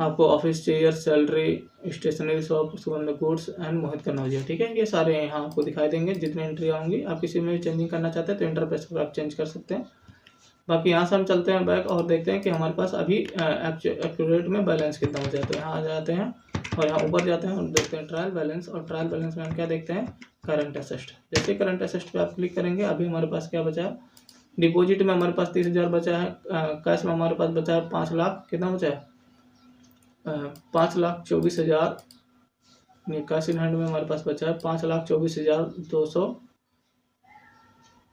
S1: आपको office chair, salary, stationery shop, उसके बाद में गुड्स एंड मोहित कन्नौजिया, ठीक है। ये सारे यहाँ आपको दिखाई देंगे जितनी एंट्री होंगी। आप किसी में भी चेंजिंग करना चाहते हैं तो इंटरप्रेस पर आप चेंज कर सकते हैं। बाकी यहाँ से हम चलते हैं बैक और देखते हैं कि हमारे पास अभी एक्यूरेट में बैलेंस कितना हो जाता है। यहाँ आ जाते हैं और यहाँ ऊपर जाते हैं और देखते हैं ट्रायल बैलेंस, और ट्रायल बैलेंस में हम क्या देखते हैं, करंट एसेट। जैसे करंट एसेट पे आप क्लिक करेंगे, अभी हमारे पास क्या बचा है, डिपॉजिट में हमारे पास 30,000 बचा है, कैश में हमारे पास बचा है 5 लाख, कितना बचा है, 5,24,000, कैश इन हैंड में हमारे पास बचा है 5,24,200,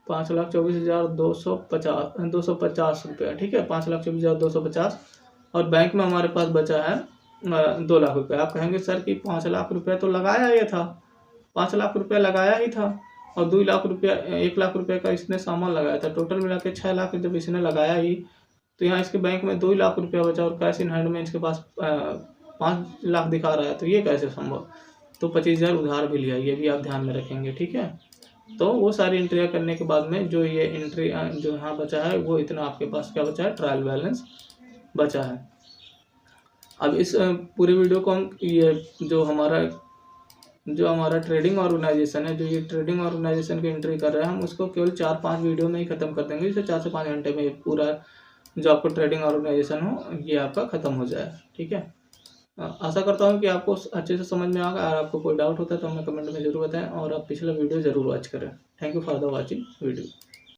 S1: 5,24,250 रुपया, ठीक है, 5,24,250। और बैंक में हमारे पास बचा है 2 लाख रुपये। आप कहेंगे सर कि 5 लाख रुपये तो लगाया ये था, 5 लाख रुपये लगाया ही था, और 2 लाख रुपया, 1 लाख रुपये का इसने सामान लगाया था, टोटल मिला के 6 लाख जब इसने लगाया ही, तो यहाँ इसके बैंक में 2 लाख रुपया बचा और कैश इन हैंड में इसके पास 5 लाख दिखा रहा है, तो ये कैसे संभव। तो 25,000 उधार भी लिया, ये भी आप ध्यान में रखेंगे, ठीक है। तो वो सारी एंट्रियाँ करने के बाद में जो ये एंट्री जो यहाँ बचा है, वो इतना आपके पास क्या बचा है, ट्रायल बैलेंस बचा है। अब इस पूरी वीडियो को हम ये जो हमारा ट्रेडिंग ऑर्गेनाइजेशन है, जो ये ट्रेडिंग ऑर्गेनाइजेशन की एंट्री कर रहे हैं, हम उसको केवल 4-5 वीडियो में ही ख़त्म कर देंगे, जिससे 4 से 5 घंटे में पूरा जो आपको ट्रेडिंग ऑर्गेनाइजेशन हो ये आपका ख़त्म हो जाए, ठीक है। आशा करता हूँ कि आपको अच्छे से समझ में आएगा। अगर आपको कोई डाउट होता है तो हमें कमेंट में ज़रूर बताएं, और आप पिछला वीडियो ज़रूर वॉच करें। Thank you for the watching video.